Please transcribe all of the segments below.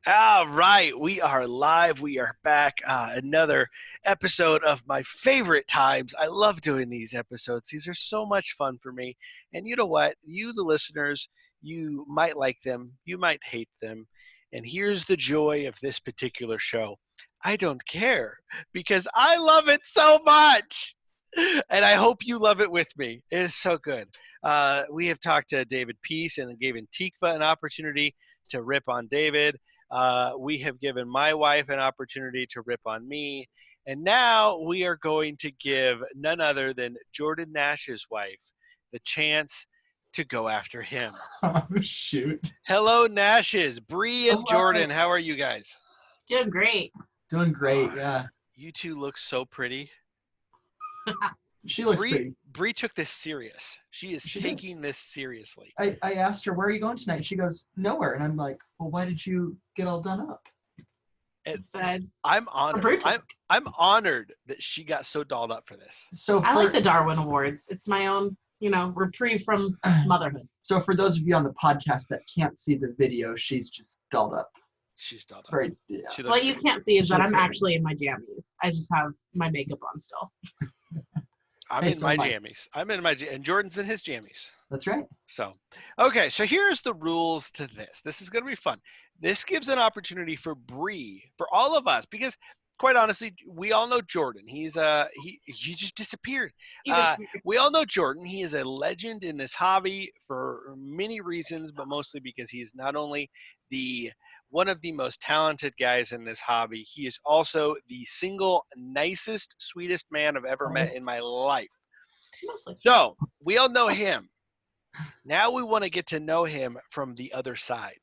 All right, we are live. We are back. Another episode of my favorite times. I love doing these episodes. These are so much fun for me. And you know what? You, the listeners, you might like them, you might hate them. And here's the joy of this particular show. I don't care because I love it so much. And I hope you love it with me. It is so good. We have talked to David Peace and given Tikva an opportunity to rip on David. We have given my wife an opportunity to rip on me. And now we are going to give none other than Jorden Nash's wife the chance to go after him. Oh, shoot. Hello, Nashes. Bree and Hello. Jorden, how are you guys? Doing great. Doing great, yeah. You two look so pretty. She looks pretty. Bree took this serious. She is taking this seriously. I asked her, where are you going tonight? She goes, nowhere. And I'm like, well, why did you get all done up? I'm honored. I'm honored that she got so dolled up for this. So I like the Darwin Awards. It's my own, reprieve from motherhood. So for those of you on the podcast that can't see the video, she's just dolled up. She's dolled up. Right. Yeah. What you can't see is that I'm actually in my jammies. I just have my makeup on still. I'm in my jammies. And Jordan's in his jammies. That's right. So, okay. So here's the rules to this. This is going to be fun. This gives an opportunity for Bree, for all of us, because quite honestly, we all know Jorden. He just disappeared. We all know Jorden. He is a legend in this hobby for many reasons, but mostly because he is not only one of the most talented guys in this hobby, he is also the single nicest, sweetest man I've ever met in my life. Mostly. So we all know him. Now we want to get to know him from the other side.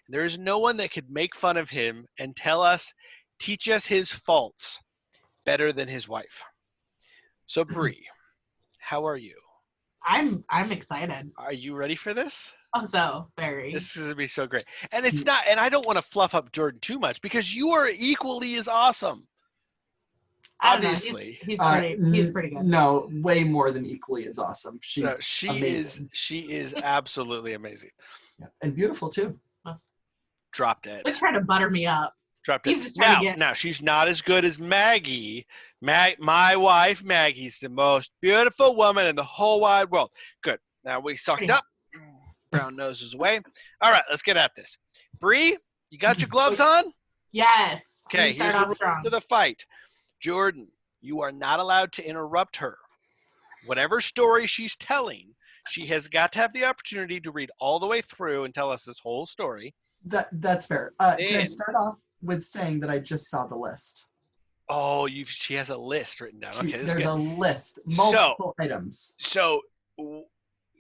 There is no one that could make fun of him and teach us his faults better than his wife. So Bree, how are you? I'm excited. Are you ready for this? I'm so very. This is going to be so great. And I don't want to fluff up Jorden too much because you are equally as awesome. Obviously. He's pretty good. No, way more than equally as awesome. She is absolutely amazing. Yeah. And beautiful too. Drop dead. They're trying to butter me up. Now she's not as good as Maggie. My wife, Maggie's the most beautiful woman in the whole wide world. Good. Now we sucked up. Brown noses away. All right, let's get at this. Bree, you got your gloves on? Yes. Okay, here's the rules to the fight. Jorden, you are not allowed to interrupt her. Whatever story she's telling, she has got to have the opportunity to read all the way through and tell us this whole story. That's fair. Can I start off with saying that I just saw the list? Oh, she has a list written down. Okay, there's a list, multiple items. So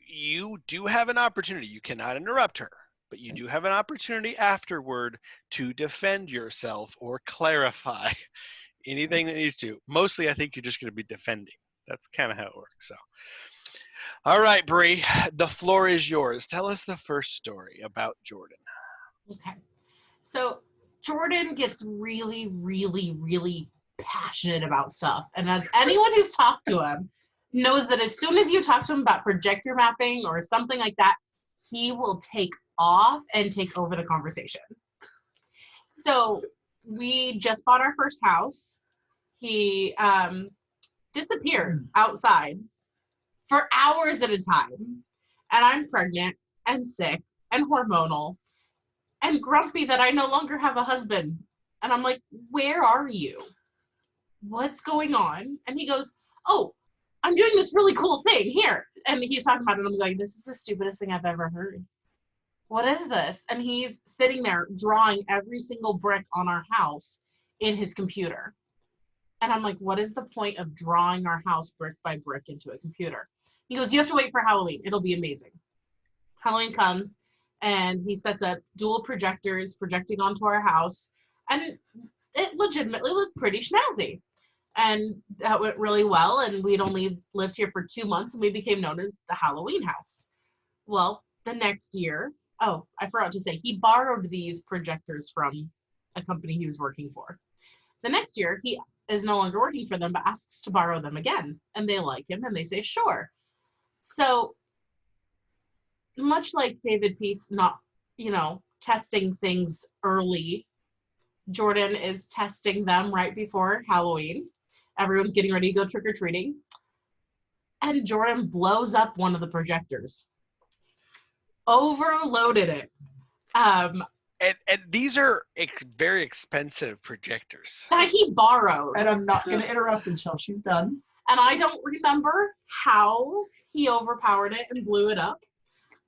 you do have an opportunity. You cannot interrupt her, but you do have an opportunity afterward to defend yourself or clarify anything that needs to. Mostly, I think you're just going to be defending. That's kind of how it works. So, all right, Bree, the floor is yours. Tell us the first story about Jorden. Okay. So Jorden gets really, really, really passionate about stuff. And as anyone who's talked to him knows that as soon as you talk to him about projector mapping or something like that, he will take off and take over the conversation. So we just bought our first house. He disappeared outside for hours at a time. And I'm pregnant and sick and hormonal and grumpy that I no longer have a husband. And I'm like, where are you? What's going on? And he goes, oh, I'm doing this really cool thing here. And he's talking about it. And I'm going, this is the stupidest thing I've ever heard. What is this? And he's sitting there drawing every single brick on our house in his computer. And I'm like, what is the point of drawing our house brick by brick into a computer? He goes, you have to wait for Halloween. It'll be amazing. Halloween comes and he sets up dual projectors projecting onto our house. And it legitimately looked pretty snazzy. And that went really well. And we'd only lived here for 2 months and we became known as the Halloween house. Well, the next year, I forgot to say, he borrowed these projectors from a company he was working for. The next year, he is no longer working for them, but asks to borrow them again. And they like him and they say, sure. So much like David Peace not, testing things early. Jorden is testing them right before Halloween. Everyone's getting ready to go trick-or-treating. And Jorden blows up one of the projectors. Overloaded it. And these are very expensive projectors. That he borrowed. And I'm not going to interrupt until she's done. And I don't remember how he overpowered it and blew it up.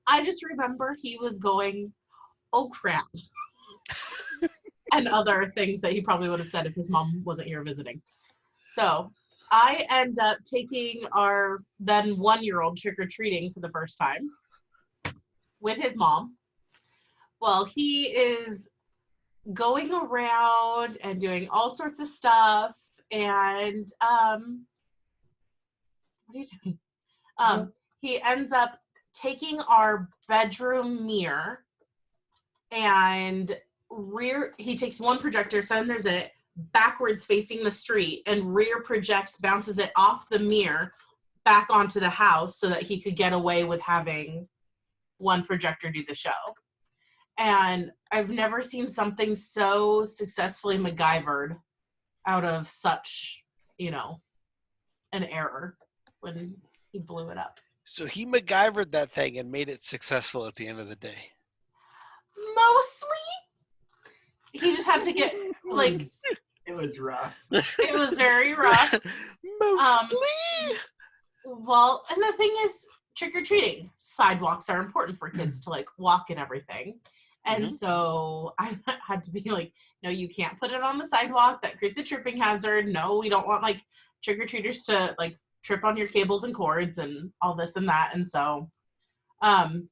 I just remember he was going, oh crap. And other things that he probably would have said if his mom wasn't here visiting. So I end up taking our then 1-year-old trick-or-treating for the first time with his mom. Well, he is going around and doing all sorts of stuff. And what are you doing? He ends up taking our bedroom mirror and he takes one projector, centers it backwards facing the street, and rear projects, bounces it off the mirror back onto the house so that he could get away with having one projector do the show. And I've never seen something so successfully MacGyvered out of such, an error when he blew it up. So he MacGyvered that thing and made it successful at the end of the day. Mostly. He just had to get, It was rough. It was very rough. Mostly. Well, and the thing is, trick-or-treating, sidewalks are important for kids to walk and everything. And so I had to be like, no, you can't put it on the sidewalk. That creates a tripping hazard. No, we don't want trick-or-treaters to trip on your cables and cords and all this and that. And so then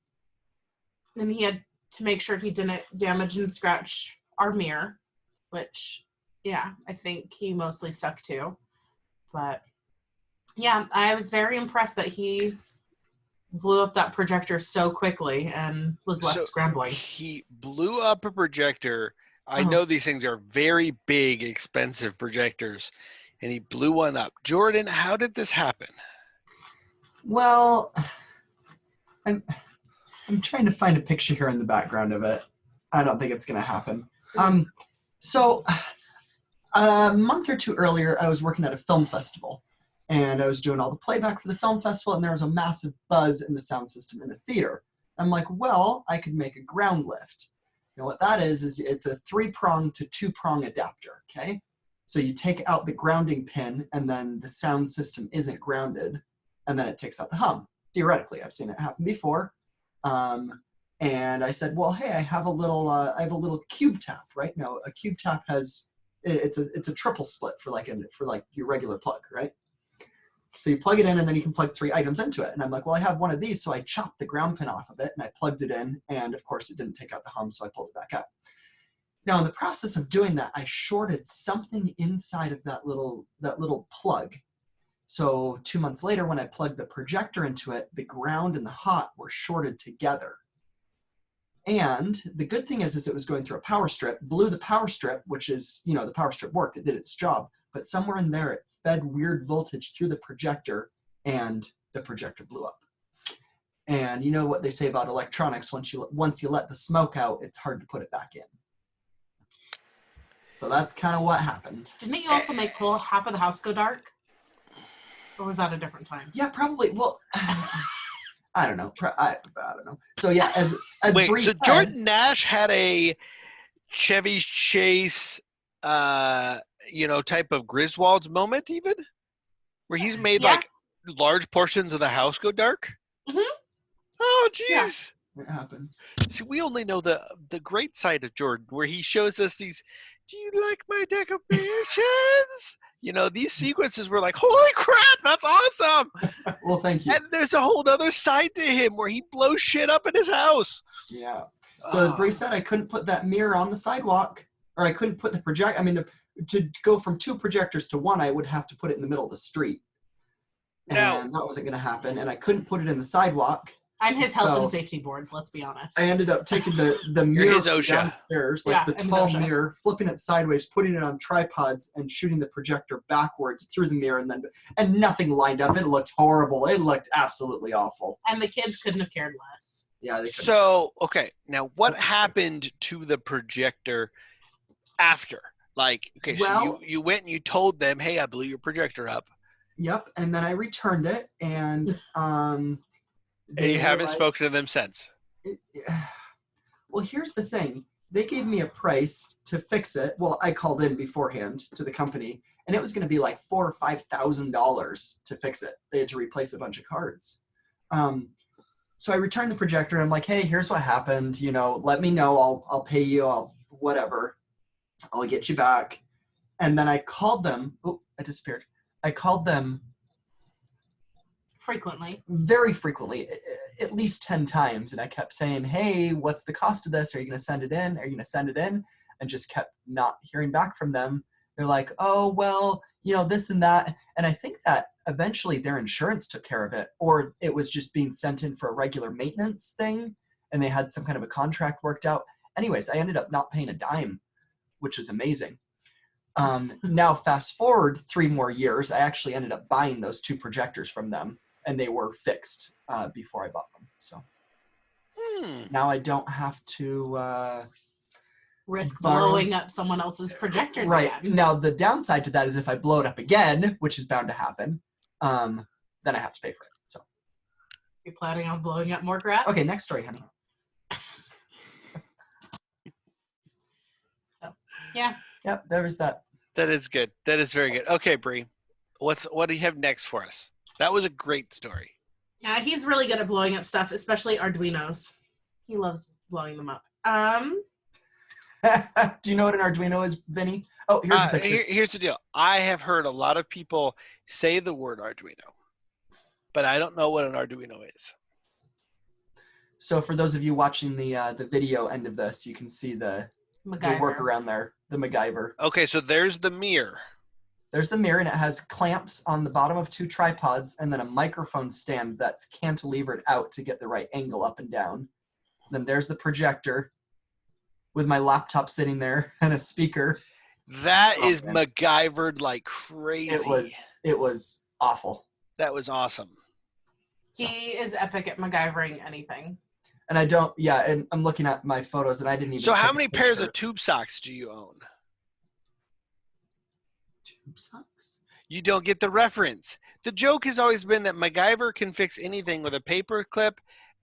he had to make sure he didn't damage and scratch our mirror, which, yeah, I think he mostly stuck to. But yeah, I was very impressed that he blew up that projector so quickly and was left scrambling. He blew up a projector. I know these things are very big, expensive projectors, and he blew one up. Jorden, how did this happen? Well, I'm trying to find a picture here in the background of it. I don't think it's going to happen. So a month or two earlier, I was working at a film festival. And I was doing all the playback for the film festival, and there was a massive buzz in the sound system in the theater. I'm like, well, I could make a ground lift. You know what that is it's a 3-prong to 2-prong adapter, okay? So you take out the grounding pin, and then the sound system isn't grounded, and then it takes out the hum. Theoretically, I've seen it happen before. And I said, well, hey, I have a little cube tap, right? Now, a cube tap it's a triple split for your regular plug, right? So you plug it in, and then you can plug 3 items into it. And I'm like, well, I have one of these. So I chopped the ground pin off of it, and I plugged it in. And of course, it didn't take out the hum, so I pulled it back out. Now, in the process of doing that, I shorted something inside of that little plug. So 2 months later, when I plugged the projector into it, the ground and the hot were shorted together. And the good thing is it was going through a power strip, blew the power strip, which is, the power strip worked, it did its job. But somewhere in there, it fed weird voltage through the projector, and the projector blew up. And you know what they say about electronics, once you let the smoke out, it's hard to put it back in. So that's kind of what happened. Didn't you also make half of the house go dark? Or was that a different time? Yeah, probably. Well, I don't know. I don't know. So yeah, as wait, Bree so said, Jorden Nash had a Chevy Chase type of Griswold's moment, even where he's made large portions of the house go dark. Oh jeez. It happens. See, we only know the great side of Jorden, where he shows us these, do you like my decorations? These sequences were like, holy crap, that's awesome. Well, thank you. And there's a whole other side to him where he blows shit up in his house. Yeah. So as Bree said, I couldn't put that mirror on the sidewalk, or I couldn't put the projector. I mean, to go from 2 projectors to 1, I would have to put it in the middle of the street. And that wasn't going to happen. And I couldn't put it in the sidewalk. I'm his health and safety board, let's be honest. I ended up taking the mirror downstairs, the tall mirror, flipping it sideways, putting it on tripods, and shooting the projector backwards through the mirror, and nothing lined up. It looked horrible. It looked absolutely awful. And the kids couldn't have cared less. Yeah, they couldn't. So, okay, now what That was happened to the projector after? Like, okay, so Well- you went and you told them, hey, I blew your projector up. Yep, and then I returned it, and And they you were haven't like, spoken to them since. well, here's the thing. They gave me a price to fix it. Well, I called in beforehand to the company, and it was going to be like $4,000 or $5,000 to fix it. They had to replace a bunch of cards. So I returned the projector. And I'm like, hey, here's what happened. You know, let me know. I'll pay you. Whatever. I'll get you back. And then I called them. Oh, I disappeared. I called them Frequently. very frequently, at least 10 times. And I kept saying, hey, what's the cost of this? Are you going to send it in? Are you going to send it in? And just kept not hearing back from them. They're like, oh, well, you know, this and that. And I think that eventually their insurance took care of it, or it was just being sent in for a regular maintenance thing. And they had some kind of a contract worked out. Anyways, I ended up not paying a dime, which was amazing. Now, fast forward 3 more years, I actually ended up buying those 2 projectors from them. And they were fixed before I bought them. So now I don't have to Risk borrow- blowing up someone else's projectors Right. again. Now, the downside to that is if I blow it up again, which is bound to happen, then I have to pay for it. So You're planning on blowing up more crap? okay, next story, honey. Yeah. Yep, there was that. That is good. That is very good. Okay, Bree, what do you have next for us? That was a great story. Yeah, he's really good at blowing up stuff, especially Arduinos. He loves blowing them up. Do you know what an Arduino is, Vinny? Oh, here's the picture. Here's the deal. I have heard a lot of people say the word Arduino, but I don't know what an Arduino is. So for those of you watching the video end of this, you can see the workaround there, the MacGyver. Okay, so there's the mirror. There's the mirror, and it has clamps on the bottom of 2 tripods and then a microphone stand that's cantilevered out to get the right angle up and down. Then there's the projector with my laptop sitting there and a speaker. That is man. MacGyvered like crazy. It was awful. That was awesome. He is epic at MacGyvering anything. And and I'm looking at my photos and I didn't even So how take a many pairs picture. of tube socks do you own? Tube socks? You don't get the reference. The joke has always been that MacGyver can fix anything with a paper clip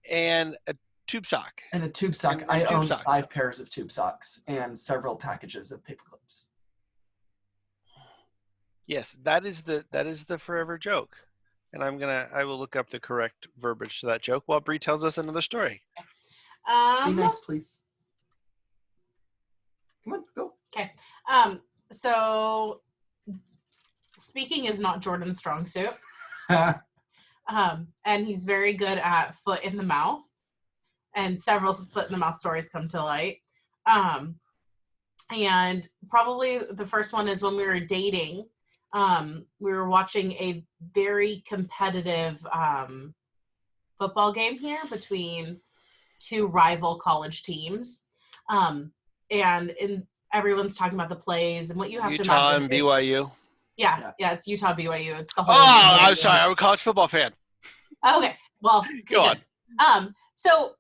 and a tube sock. And a tube sock. And I tube own socks. 5 pairs of tube socks and several packages of paper clips. Yes, that is the forever joke. And I will look up the correct verbiage to that joke while Bree tells us another story. Be nice, please. Come on, go. Okay. So speaking is not Jordan's strong suit. And he's very good at foot in the mouth. And several foot in the mouth stories come to light. And probably the first one is when we were dating. We were watching a very competitive football game here between 2 rival college teams. And everyone's talking about the plays and what you have to Utah imagine. and BYU. Yeah, it's Utah BYU. It's the whole. Oh, I'm sorry. I'm a college football fan. Okay, well, Go good. So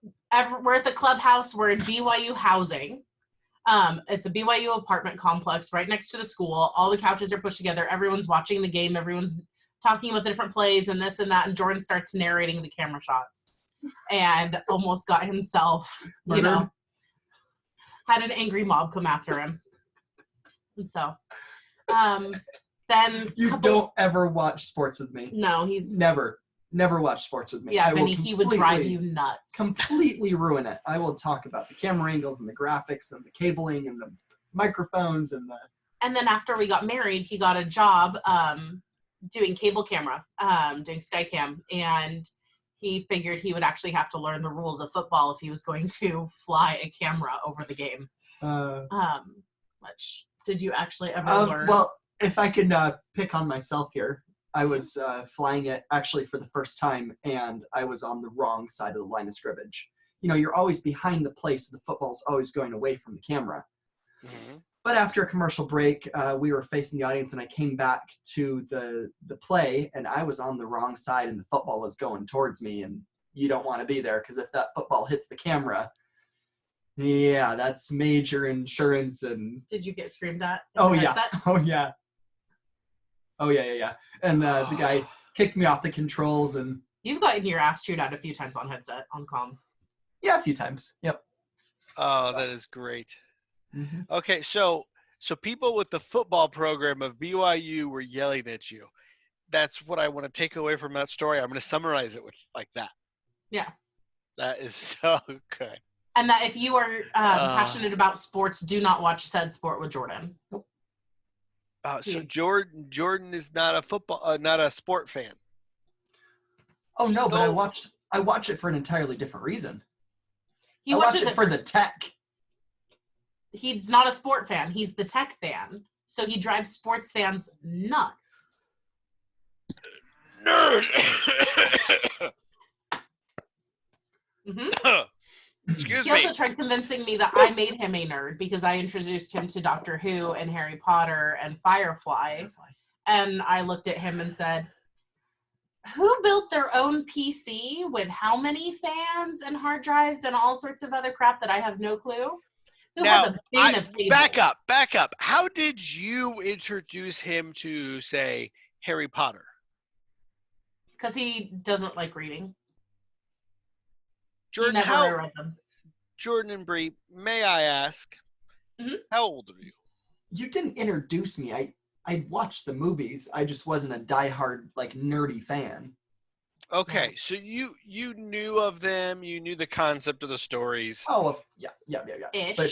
we're at the clubhouse. We're in BYU housing. It's a BYU apartment complex right next to the school. All the couches are pushed together. Everyone's watching the game. Everyone's talking about the different plays and this and that. And Jordan starts narrating the camera shots and almost got himself, Murdered. Had an angry mob come after him. And so, then You don't ever watch sports with me. No, he's Never watch sports with me. Yeah, I will Vinny, he would drive you nuts. Completely ruin it. I will talk about the camera angles and the graphics and the cabling and the microphones and the. And then after we got married, he got a job doing cable camera, doing Skycam, and he figured he would actually have to learn the rules of football if he was going to fly a camera over the game. Which did you actually ever learn? Well, if I can pick on myself here, I was flying it actually for the first time, and I was on the wrong side of the line of scrimmage. You're always behind the play, so the football's always going away from the camera. Mm-hmm. But after a commercial break, we were facing the audience, and I came back to the play, and I was on the wrong side, and the football was going towards me, and you don't want to be there, because if that football hits the camera, yeah, that's major insurance. And Did you get screamed at? oh yeah, and the guy kicked me off the controls, and You've gotten your ass chewed out a few times on headset, on comm. yeah, a few times. Yep. Oh, that is great. Mm-hmm. Okay, so people with the football program of BYU were yelling at you. That's what I want to take away from that story. I'm going to summarize it with like that. Yeah. That is so good. And that if you are passionate about sports, do not watch said sport with Jordan. So Jorden is not a sport fan. Oh no, but I watch it for an entirely different reason. He I watch watches it for the tech. He's not a sport fan. He's the tech fan. So he drives sports fans nuts. Nerd. Mm-hmm. Excuse he me. also tried convincing me that I made him a nerd because I introduced him to Doctor Who and Harry Potter and Firefly. And I looked at him and said, who built their own PC with how many fans and hard drives and all sorts of other crap that I have no clue? Who has a bin of cables? Back up. How did you introduce him to, say, Harry Potter? Because he doesn't like reading. Jordan, read them. Jorden and Bree, may I ask, how old are you? You didn't introduce me. I watched the movies. I just wasn't a diehard, like, nerdy fan. Okay, so you knew of them. You knew the concept of the stories. Oh, yeah. Ish. But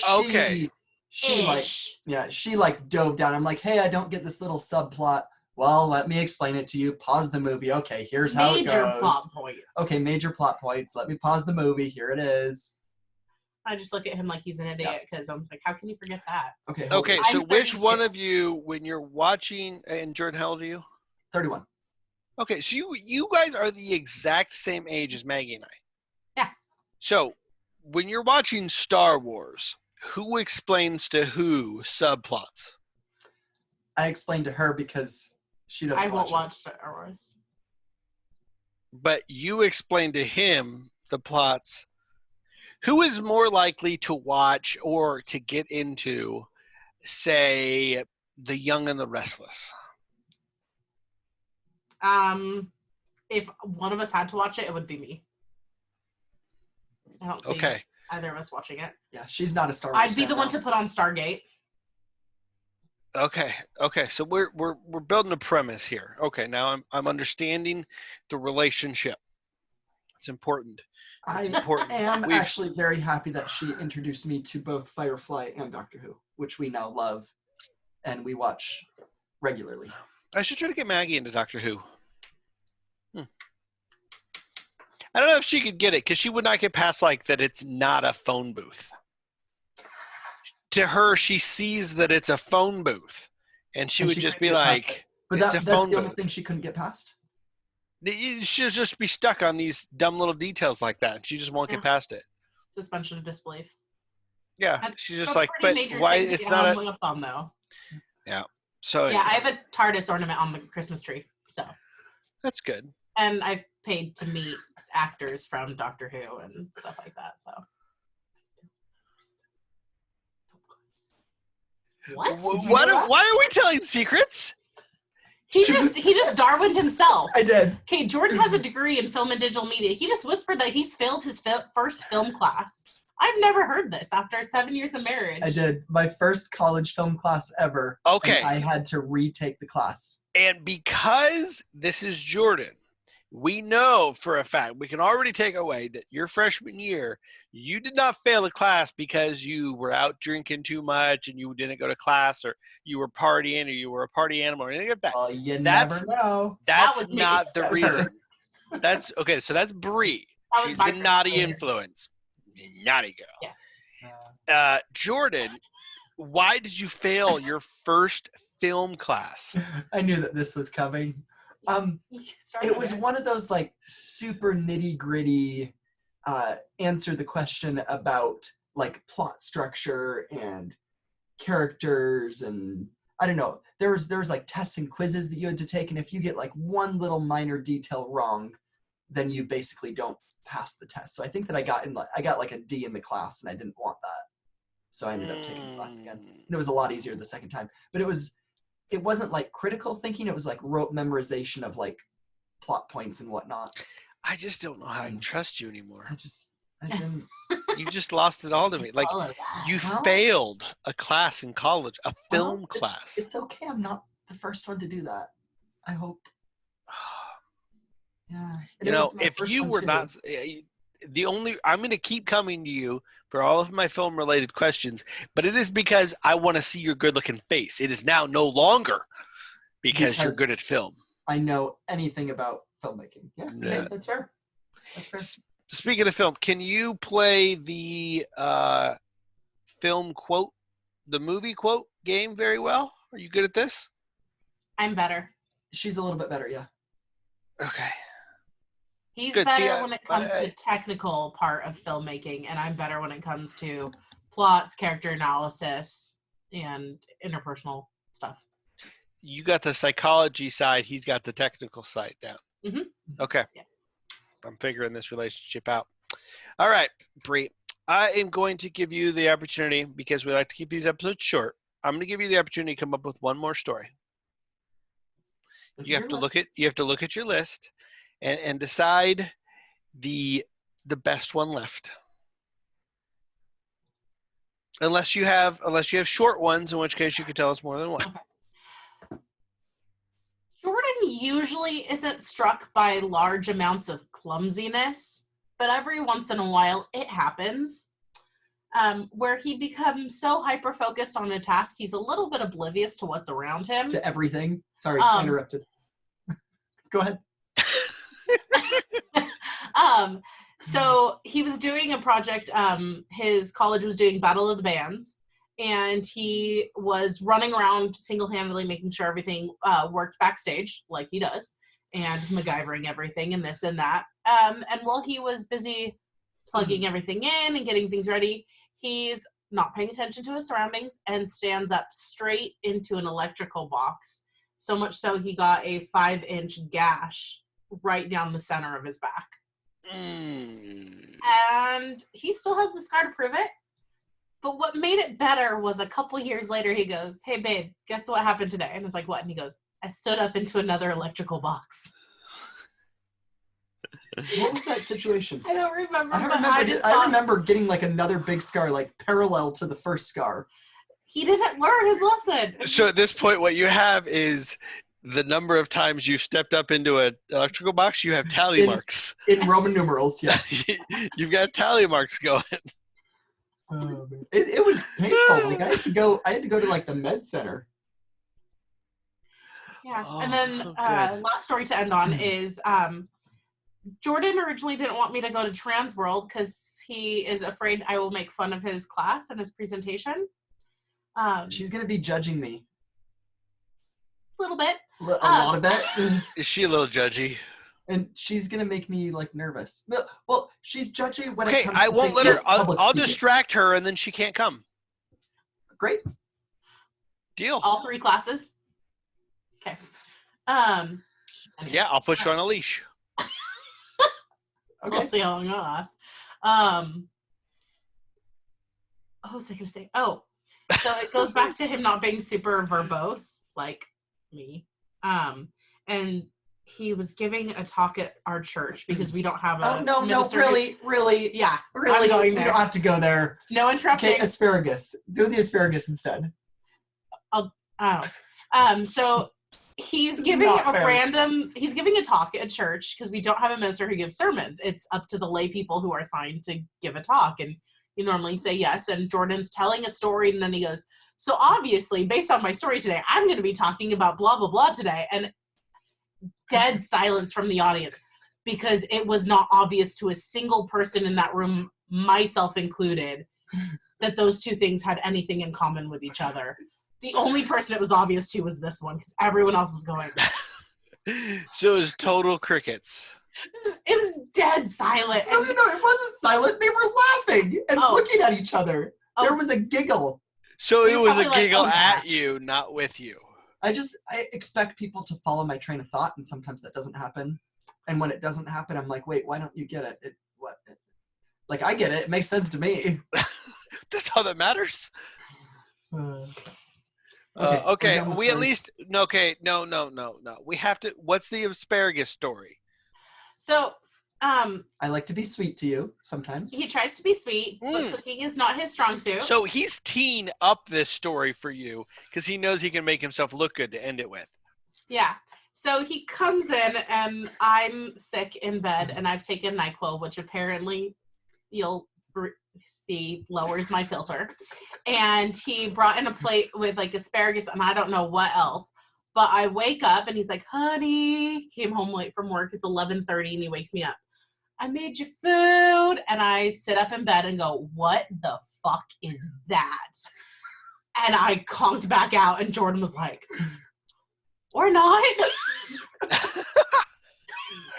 she dove down. I'm like, hey, I don't get this little subplot. Well, let me explain it to you. Pause the movie. Okay, here's how it goes. Major plot points. Okay, major plot points. Let me pause the movie. Here it is. I just look at him like he's an idiot because I'm just like, how can you forget that? Okay, so which one of you, when you're watching, and Jordan, how old are you? 31. Okay, so you guys are the exact same age as Maggie and I. Yeah. So when you're watching Star Wars, who explains to who subplots? I explained to her because she doesn't. I won't watch Star Wars. But you explain to him the plots. Who is more likely to watch or to get into, say, The Young and the Restless? If one of us had to watch it, it would be me. I don't see either of us watching it. Yeah, she's not a Star Wars I'd be the one to put on Stargate. Okay. So we're building a premise here. Okay, now I'm understanding the relationship. It's important. I am actually very happy that she introduced me to both Firefly and Doctor Who, which we now love and we watch regularly. I should try to get Maggie into Doctor Who. I don't know if she could get it because she would not get past like that it's not a phone booth. To her, she sees that it's a phone booth, and she would just be like, but that's the only thing she couldn't get past? She'll just be stuck on these dumb little details like that, and she just won't get past it. Suspension of disbelief. Yeah, That's she's just like, but major why thing to it's get not hung up on, though. Yeah. So yeah, I have a TARDIS ornament on the Christmas tree, so. That's good. And I've paid to meet actors from Doctor Who and stuff like that, so. What? Why are we telling secrets? He just Darwined himself. I did. Okay, Jordan has a degree in film and digital media. He just whispered that he's failed his first film class. I've never heard this after 7 years of marriage. I did. My first college film class ever. Okay. I had to retake the class. And because this is Jordan, we know for a fact, we can already take away that your freshman year, you did not fail a class because you were out drinking too much and you didn't go to class, or you were partying, or you were a party animal, or anything like that. Well, you never know. That's not the reason. That's okay. So that's Bree. She's the naughty influence. Naughty girl. Yes. Jordan, why did you fail your first film class? I knew that this was coming. It was one of those like super nitty gritty answer the question about like plot structure and characters, and I don't know. There was like tests and quizzes that you had to take, and if you get like one little minor detail wrong, then you basically don't pass the test. So I think that I got like a D in the class, and I didn't want that. So I ended up taking the class again. And it was a lot easier the second time. But it wasn't like critical thinking, it was like rote memorization of like plot points and whatnot. I just don't know how I can trust you anymore. I didn't. You just lost it all to me. Like, All of that. you Well- failed a class in college, a film Well, class. It's okay. I'm not the first one to do that. I hope. Yeah. And You it know, was my if first you one, were too. not I'm going to keep coming to you for all of my film related questions, but it is because I want to see your good looking face. It is now no longer because you're Because good at film. I know anything about filmmaking. Yeah, Yeah. okay, that's fair. That's fair. Speaking of film, can you play the film quote, the movie quote game very well? Are you good at this? I'm better. She's a little bit better, yeah. Okay. He's Good. better See, when it comes to technical part of filmmaking, and I'm better when it comes to plots, character analysis, and interpersonal stuff. You got the psychology side. He's got the technical side down. Mhm. Okay. Yeah. I'm figuring this relationship out. All right, Bree. I am going to give you the opportunity, because we like to keep these episodes short. I'm going to give you the opportunity to come up with one more story. You have to look at your list and decide the best one left. Unless you have short ones, in which case you could tell us more than one. Jordan usually isn't struck by large amounts of clumsiness, but every once in a while it happens. Where he becomes so hyper-focused on a task, he's a little bit oblivious to what's around him. To everything. Sorry, I interrupted. Go ahead. So he was doing a project, his college was doing Battle of the Bands, and he was running around single-handedly making sure everything worked backstage, like he does, and MacGyvering everything and this and that. And while he was busy plugging everything in and getting things ready, he's not paying attention to his surroundings and stands up straight into an electrical box. So much so he got a 5-inch gash right down the center of his back. And he still has the scar to prove it. But what made it better was a couple years later, he goes, "Hey, babe, guess what happened today?" And I was like, "What?" And he goes, "I stood up into another electrical box." What was that situation? I don't remember. I remember getting like another big scar, like parallel to the first scar. He didn't learn his lesson. So at this point, what you have is the number of times you've stepped up into an electrical box. You have tally marks. In Roman numerals, yes. You've got tally marks going. Oh, man. It was painful. Like I had to go to like the med center. Yeah. Oh, And then so good. last story to end on is Jordan originally didn't want me to go to Trans World because he is afraid I will make fun of his class and his presentation. She's going to be judging me. A little bit. A lot of it. Is she a little judgy? And she's going to make me like nervous. Well, she's judging when it Okay, comes I to won't let her. public I'll speaking. distract her, and then she can't come. Great. Deal. All 3 classes. Okay. Anyway. Yeah, I'll put you on a leash. Okay. We'll see how long it lasts. What was I going to say? Oh, so it goes back to him not being super verbose, like me. And he was giving a talk at our church because we don't have a minister. Really. Yeah, Really, I'm going you there. don't have to go there. No interrupting. Okay, asparagus. Do the asparagus instead. So he's giving he's giving a talk at church because we don't have a minister who gives sermons. It's up to the lay people who are assigned to give a talk, and you normally say yes. And Jordan's telling a story, and then he goes, "So obviously, based on my story today, I'm going to be talking about blah blah blah today." And dead silence from the audience because it was not obvious to a single person in that room, myself included, that those two things had anything in common with each other. The only person it was obvious to was this one because everyone else was going. So it was total crickets. It was dead silent. No, it wasn't silent. They were laughing and looking at each other. There was a giggle. So it was a probably giggle like, at you, not with you. I expect people to follow my train of thought, and sometimes that doesn't happen. And when it doesn't happen, I'm like, wait, why don't you get it? Like, I get it. It makes sense to me. That's all that matters. Okay, We at least no. We have to. What's the asparagus story? So, I like to be sweet to you sometimes. he tries to be sweet, but cooking is not his strong suit. So he's teeing up this story for you because he knows he can make himself look good to end it with. Yeah. So he comes in and I'm sick in bed and I've taken NyQuil, which apparently you'll see lowers my filter. And he brought in a plate with like asparagus and I don't know what else. But I wake up and he's like, honey, came home late from work. It's 11:30 and he wakes me up. I made you food. And I sit up in bed and go, what the fuck is that? And I conked back out and Jorden was like, or not.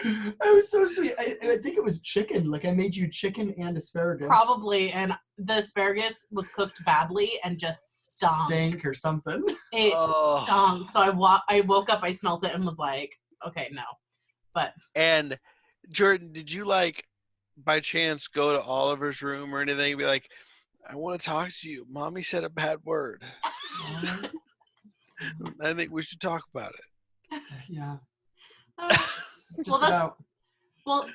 It was so sweet. I think it was chicken. Like, I made you chicken and asparagus. Probably. And the asparagus was cooked badly and just stunk. Stank or something. It stunk. So I woke up, I smelled it and was like, okay, no. But. And Jorden, did you like by chance go to Oliver's room or anything and be like, I want to talk to you. Mommy said a bad word. I think we should talk about it. Yeah. Well,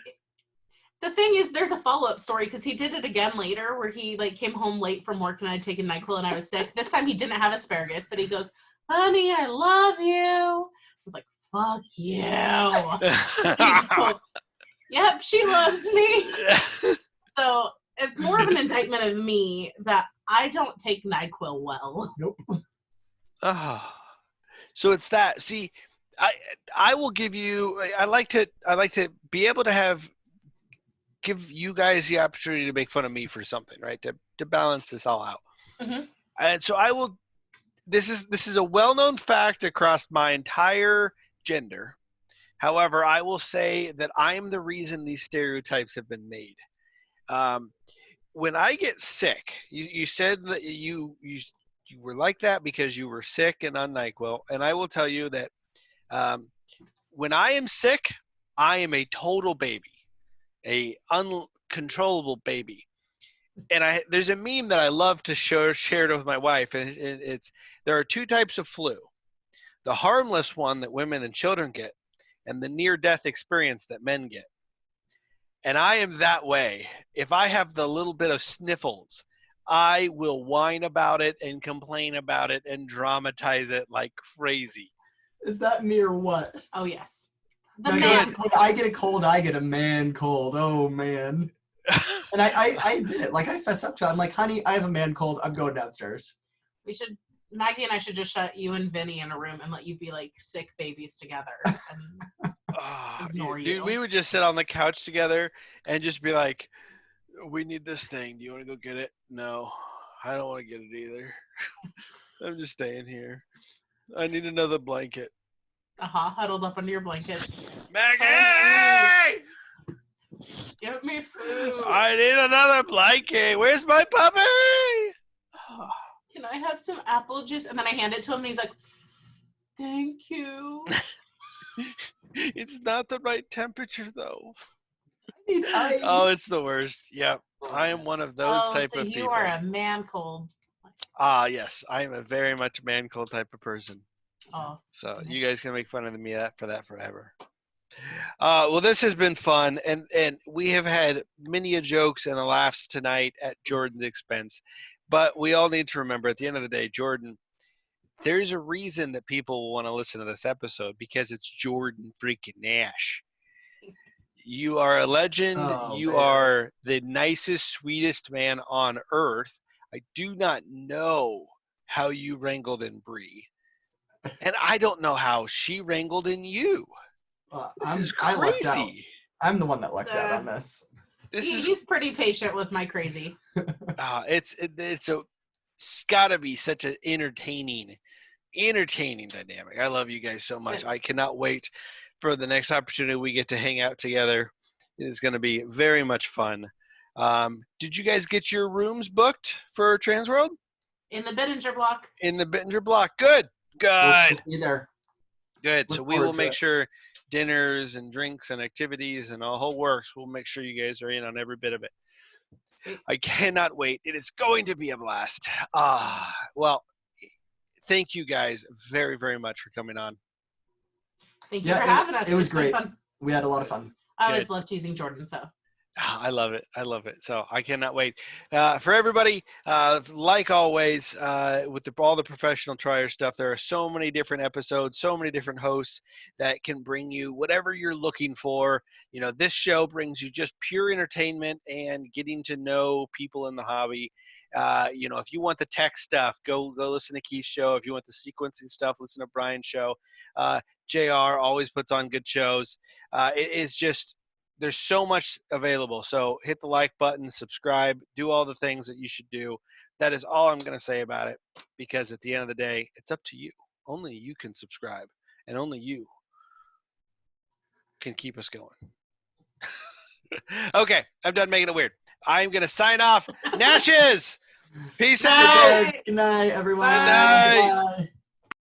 the thing is, there's a follow-up story because he did it again later where he like came home late from work and I'd taken NyQuil and I was sick. This time he didn't have asparagus, but he goes, honey, I love you. I was like, fuck you. He goes, yep, she loves me. So it's more of an indictment of me that I don't take NyQuil well. Nope. So it's that. See, I will give you. I like to be able to give you guys the opportunity to make fun of me for something, right? To balance this all out. Mm-hmm. And so I will. This is a well-known fact across my entire gender. However, I will say that I am the reason these stereotypes have been made. When I get sick, you said that you were like that because you were sick and on NyQuil, and I will tell you that when I am sick, I am a total baby, a uncontrollable baby. And there's a meme that I love to share it with my wife, and it's there are two types of flu: the harmless one that women and children get, and the near-death experience that men get. And I am that way. If I have the little bit of sniffles, I will whine about it and complain about it and dramatize it like crazy. Is that me or what? Oh, yes. When I get a cold, I get a man cold. Oh, man. And I admit it. Like, I fess up to it. I'm like, honey, I have a man cold. I'm going downstairs. Maggie and I should just shut you and Vinny in a room and let you be like sick babies together. And ignore you. Dude, we would just sit on the couch together and just be like, we need this thing. Do you want to go get it? No, I don't want to get it either. I'm just staying here. I need another blanket. Huddled up under your blankets. Maggie! Give me food. I need another blanket. Where's my puppy? Can I have some apple juice? And then I hand it to him and he's like, thank you. It's not the right temperature though. I need ice. Oh, it's the worst. Yep. I am one of those type of people. You are a man cold. Yes. I am a very much man cold type of person. Oh. So you guys can make fun of me for that forever. Well, this has been fun, and we have had many jokes and laughs tonight at Jorden's expense. But we all need to remember, at the end of the day, Jorden, there's a reason that people will want to listen to this episode, because it's Jorden freaking Nash. You are a legend. You are the nicest, sweetest man on earth. I do not know how you wrangled in Bree, and I don't know how she wrangled in you. This is crazy. I'm the one that lucked out on this. He's pretty patient with my crazy. It's got to be such an entertaining dynamic. I love you guys so much. I cannot wait for the next opportunity we get to hang out together. It is going to be very much fun. Did you guys get your rooms booked for Transworld? In the Bittinger block. In the Bittinger block. Good. We'll see you there. Good. So we will make sure dinners and drinks and activities and a whole works. We'll make sure you guys are in on every bit of it. Sweet. I cannot wait. It is going to be a blast. Well, thank you guys very, very much for coming on. Thank you for having us. It was It's been great. fun. We had a lot of fun. I always Good. love teasing Jorden, so. I love it. I love it. So I cannot wait. For everybody, like always, with all the professional trier stuff, there are so many different episodes, so many different hosts that can bring you whatever you're looking for. You know, this show brings you just pure entertainment and getting to know people in the hobby. You know, if you want the tech stuff, go listen to Keith's show. If you want the sequencing stuff, listen to Brian's show. JR always puts on good shows. It is just, there's so much available. So hit the like button, subscribe, do all the things that you should do. That is all I'm going to say about it, because at the end of the day, it's up to you. Only you can subscribe, and only you can keep us going. Okay, I'm done making it weird. I'm going to sign off. Nashes! Peace out! Good night, everyone. Good night. Bye.